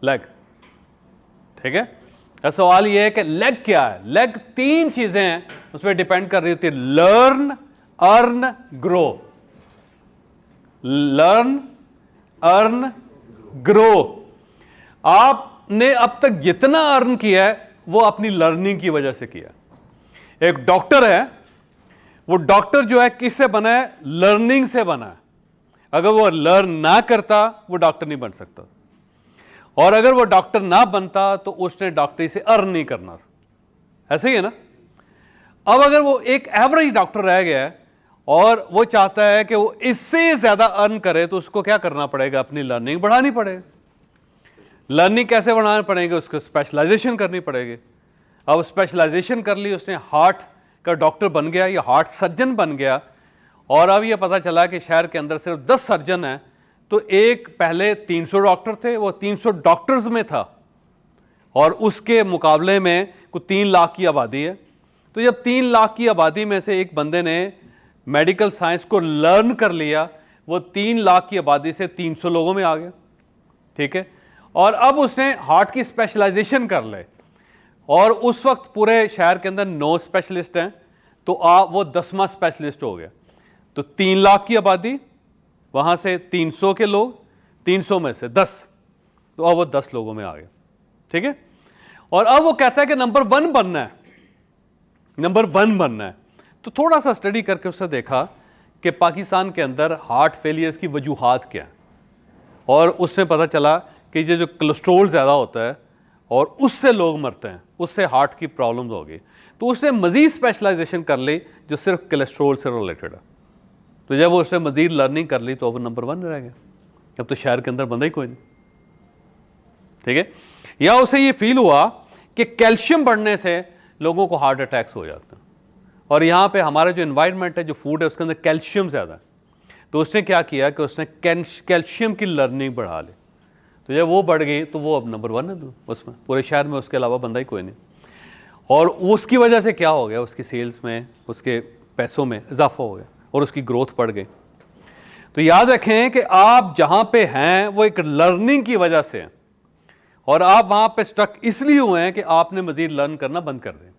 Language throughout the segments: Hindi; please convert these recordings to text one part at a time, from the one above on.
लेग, ठीक है। अब सवाल ये है कि लेग क्या है। लेग तीन चीजें हैं, उस पर डिपेंड कर रही होती है, learn, earn, grow. Learn, earn, grow. आपने अब तक जितना अर्न किया है वो अपनी लर्निंग की वजह से किया। एक डॉक्टर है, वो डॉक्टर जो है किससे बना है? लर्निंग से बना है। अगर वो लर्न ना करता वो डॉक्टर नहीं बन सकता, और अगर वो डॉक्टर ना बनता तो उसने डॉक्टरी से अर्न नहीं करना। ऐसे ही है ना। अब अगर वो एक एवरेज डॉक्टर रह गया है और वो चाहता है कि वो इससे ज्यादा अर्न करे, तो उसको क्या करना पड़ेगा? अपनी लर्निंग बढ़ानी पड़ेगी। लर्निंग कैसे बढ़ानी पड़ेगी? उसको स्पेशलाइजेशन करनी पड़ेगी। अब स्पेशलाइजेशन कर ली, उसने हार्ट का डॉक्टर बन गया या हार्ट सर्जन बन गया, और अब ये पता चला कि शहर के अंदर सिर्फ 10 सर्जन हैं, तो एक पहले 300 डॉक्टर थे, वो 300 डॉक्टर्स में था, और उसके मुकाबले में कुछ 3 लाख की आबादी है। तो जब 3 लाख की आबादी में से एक बंदे ने मेडिकल साइंस को लर्न कर लिया, वो 3 लाख की आबादी से 300 लोगों में आ गया, ठीक है। और अब उसने हार्ट की स्पेशलाइजेशन कर ले, और उस वक्त पूरे शहर के अंदर 9 स्पेशलिस्ट हैं, तो वो 10वां स्पेशलिस्ट हो गया। तो 3 लाख की आबादी, वहां से 300 के लोग, 300 में से 10, तो अब वो 10 लोगों में आ गया, ठीक है। और अब वो कहता है कि नंबर 1 बनना है, नंबर 1 बनना है। तो थोड़ा सा स्टडी करके उसने देखा कि पाकिस्तान के अंदर हार्ट फेलियर्स की वजूहात क्या है, और उससे पता चला कि ये जो कोलेस्ट्रोल ज़्यादा होता है और उससे लोग मरते हैं, उससे हार्ट की प्रॉब्लम्स होगी। तो उसने मज़ीद स्पेशलाइजेशन कर ली जो सिर्फ कोलेस्ट्रोल से रिलेटेड है। तो जब वो उसने मज़ीद लर्निंग कर ली तो अब नंबर 1 रह गया। अब तो शहर के अंदर बंदा ही कोई नहीं, ठीक है। या उसे ये फील हुआ कि कैल्शियम बढ़ने से लोगों को हार्ट अटैक्स हो जाते हैं, और यहाँ पे हमारा जो एनवायरनमेंट है, जो फूड है, उसके अंदर कैल्शियम ज़्यादा है। तो उसने क्या किया कि उसने कैल्शियम की लर्निंग बढ़ा ली। तो जब वो बढ़ गई तो वो अब नंबर 1 है उसमें, पूरे शहर में उसके अलावा बंदा ही कोई नहीं। और उसकी वजह से क्या हो गया? उसकी सेल्स में, उसके पैसों में इजाफा हो गया, और उसकी ग्रोथ बढ़ गई। तो याद रखें कि आप जहाँ पे हैं वो एक लर्निंग की वजह से हैं, और आप वहाँ पे स्टक इसलिए हुए हैं कि आपने मज़ीद लर्न करना बंद कर दिया।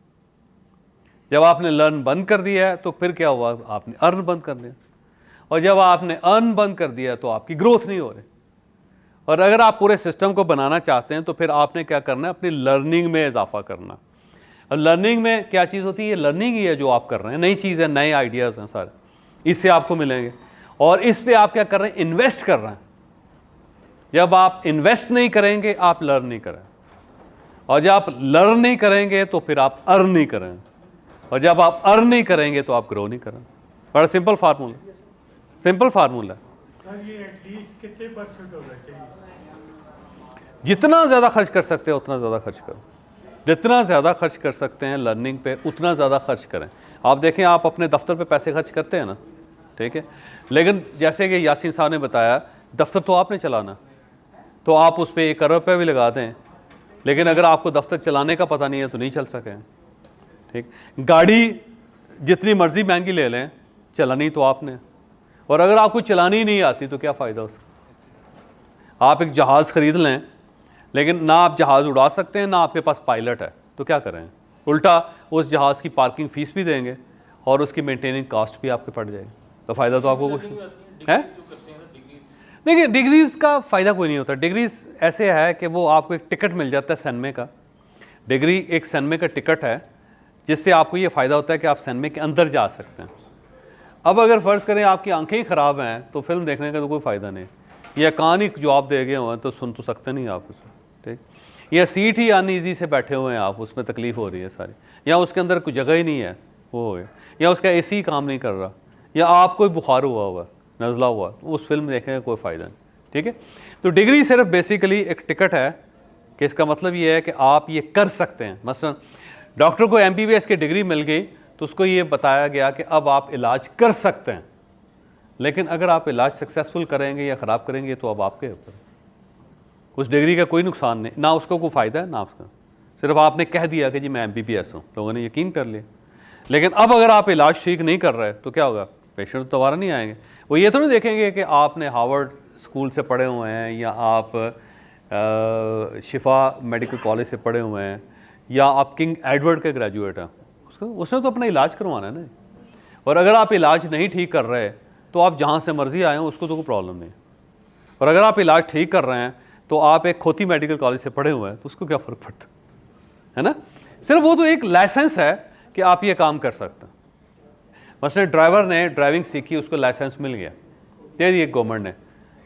जब आपने लर्न बंद कर दिया है तो फिर क्या हुआ? आपने अर्न बंद कर दिया, और जब आपने अर्न बंद कर दिया तो आपकी ग्रोथ नहीं हो रही। और अगर आप पूरे सिस्टम को बनाना चाहते हैं तो फिर आपने क्या करना है? अपनी लर्निंग में इजाफा करना। अब लर्निंग में क्या चीज़ होती है? ये लर्निंग ही है जो आप कर रहे हैं, नई चीज़ है, नए आइडियाज़ हैं सारे, इससे आपको मिलेंगे, और इस पे आप क्या कर रहे हैं? इन्वेस्ट कर रहे हैं। जब आप इन्वेस्ट नहीं करेंगे आप लर्न नहीं करें, और जब आप लर्न नहीं करेंगे तो फिर आप अर्न नहीं करें, और जब आप अर्न नहीं करेंगे तो आप ग्रो नहीं करें। बड़ा सिंपल फार्मूला, सिंपल फार्मूला। कितने % होना चाहिए? जितना ज़्यादा खर्च कर सकते हैं उतना ज़्यादा खर्च करो, जितना ज़्यादा खर्च कर सकते हैं लर्निंग पे उतना ज़्यादा खर्च करें। आप देखें, आप अपने दफ्तर पे पैसे खर्च करते हैं ना, ठीक है, लेकिन जैसे कि यासीन साहब ने बताया, दफ्तर तो आपने चलाना, तो आप उस पर 1 अरब रुपये भी लगा दें, लेकिन अगर आपको दफ्तर चलाने का पता नहीं है तो नहीं चल सके, ठीक। गाड़ी जितनी मर्जी महंगी ले लें, चलानी तो आपने, और अगर आपको चलानी नहीं आती तो क्या फ़ायदा उसका? आप एक जहाज़ ख़रीद लें, लेकिन ना आप जहाज़ उड़ा सकते हैं, ना आपके पास पायलट है, तो क्या करें? उल्टा उस जहाज़ की पार्किंग फ़ीस भी देंगे और उसकी मेंटेनिंग कॉस्ट भी आपके पड़ जाएगी, तो फ़ायदा तो आपको कुछ है। देखिए, डिग्रीज़ का फ़ायदा कोई नहीं होता। डिग्रीज़ ऐसे है कि वो आपको एक टिकट मिल जाता है सैनमे का। डिग्री एक सैनमे का टिकट है, जिससे आपको ये फ़ायदा होता है कि आप सैनमे के अंदर जा सकते हैं। अब अगर फ़र्ज़ करें आपकी आंखें ही ख़राब हैं तो फिल्म देखने का तो कोई फ़ायदा नहीं, या कान ही जवाब दे गए हुए तो सुन तो सकते नहीं आप उसे, ठीक। या सीट ही अनईज़ी से बैठे हुए हैं आप, उसमें तकलीफ़ हो रही है सारी, या उसके अंदर कोई जगह ही नहीं है, वो हो गया, या उसका AC काम नहीं कर रहा, या आपको बुखार हुआ, नज़ला हुआ, तो उस फिल्म देखने का कोई फ़ायदा नहीं, ठीक है। तो डिग्री सिर्फ बेसिकली एक टिकट है कि इसका मतलब ये है कि आप ये कर सकते हैं। मसलन डॉक्टर को MBBS की डिग्री मिल गई तो उसको ये बताया गया कि अब आप इलाज कर सकते हैं, लेकिन अगर आप इलाज सक्सेसफुल करेंगे या ख़राब करेंगे तो अब आपके ऊपर, उस डिग्री का कोई नुकसान नहीं, ना उसको कोई फ़ायदा है ना उसका, सिर्फ आपने कह दिया कि जी मैं MBBS हूँ, लोगों ने यकीन कर लिया। लेकिन अब अगर आप इलाज ठीक नहीं कर रहे तो क्या होगा? पेशेंट तो दोबारा नहीं आएंगे। वो ये तो नहीं देखेंगे कि आपने हार्वर्ड स्कूल से पढ़े हुए हैं या आप शिफा मेडिकल कॉलेज से पढ़े हुए हैं, या आप किंग एडवर्ड के ग्रेजुएट हैं, उसने तो अपना इलाज करवाना है ना। और अगर आप इलाज नहीं ठीक कर रहे तो आप जहाँ से मर्जी आए हो, उसको तो कोई प्रॉब्लम नहीं। और अगर आप इलाज ठीक कर रहे हैं तो आप एक खोती मेडिकल कॉलेज से पढ़े हुए हैं, तो उसको क्या फ़र्क पड़ता है ना। सिर्फ वो तो एक लाइसेंस है कि आप ये काम कर सकते हैं। मसलन ड्राइवर ने ड्राइविंग सीखी, उसको लाइसेंस मिल गया, दे दिए गवर्नमेंट ने,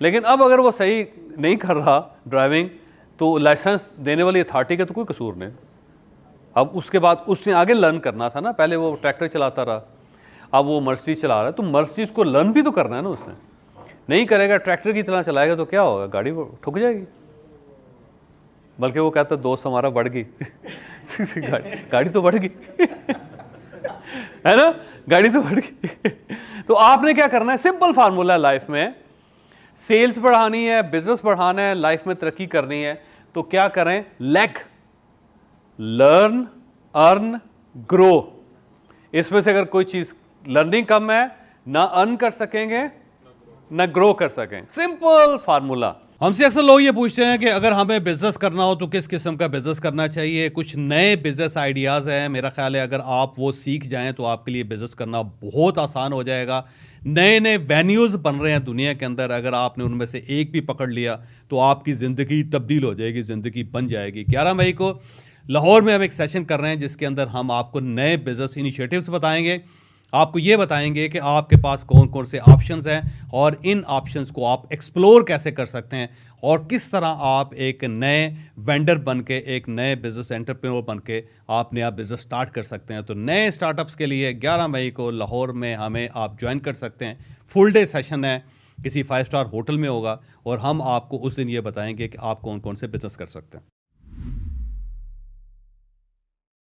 लेकिन अब अगर वो सही नहीं कर रहा ड्राइविंग, तो लाइसेंस देने वाली अथॉरिटी का तो कोई कसूर नहीं। अब उसके बाद उसने आगे लर्न करना था ना, पहले वो ट्रैक्टर चलाता रहा, अब वो मर्सिडीज चला रहा है, तो मर्सिडीज को लर्न भी तो करना है ना। उसने नहीं करेगा, ट्रैक्टर की तरह चलाएगा तो क्या होगा, गाड़ी वो ठुक जाएगी। बल्कि वो कहता दोस्त हमारा बढ़ गई गाड़ी तो बढ़ गई है ना, गाड़ी तो बढ़ गई। तो आपने क्या करना है, सिंपल फार्मूला है लाइफ में, सेल्स बढ़ानी है, बिजनेस बढ़ाना है, लाइफ में तरक्की करनी है, तो क्या करें, लैग, लर्न, अर्न, ग्रो। इसमें से अगर कोई चीज लर्निंग कम है, ना अर्न कर सकेंगे ना ग्रो कर सकें। Simple formula. हमसे अक्सर लोग ये पूछते हैं कि अगर हमें बिजनेस करना हो तो किस किस्म का बिजनेस करना चाहिए। कुछ नए बिजनेस आइडियाज़ हैं, मेरा ख्याल है अगर आप वो सीख जाएं तो आपके लिए बिजनेस करना बहुत आसान हो जाएगा। नए नए वेन्यूज़ बन रहे हैं दुनिया के अंदर, अगर आपने उनमें से एक भी पकड़ लिया तो आपकी ज़िंदगी तब्दील हो जाएगी, ज़िंदगी बन जाएगी। 11 मई को लाहौर में हम एक सेशन कर रहे हैं जिसके अंदर हम आपको नए बिजनेस इनिशिएटिव्स बताएंगे, आपको ये बताएंगे कि आपके पास कौन कौन से ऑप्शंस हैं और इन ऑप्शंस को आप एक्सप्लोर कैसे कर सकते हैं, और किस तरह आप एक नए वेंडर बन के, एक नए बिजनेस एंटरप्रेन्योर बन के आप नया बिजनेस स्टार्ट कर सकते हैं। तो नए स्टार्टअप्स के लिए 11 मई को लाहौर में हमें आप ज्वाइन कर सकते हैं। फुल डे सेशन है, किसी 5 स्टार होटल में होगा, और हम आपको उस दिन ये बताएंगे कि आप कौन कौन से बिजनेस कर सकते हैं।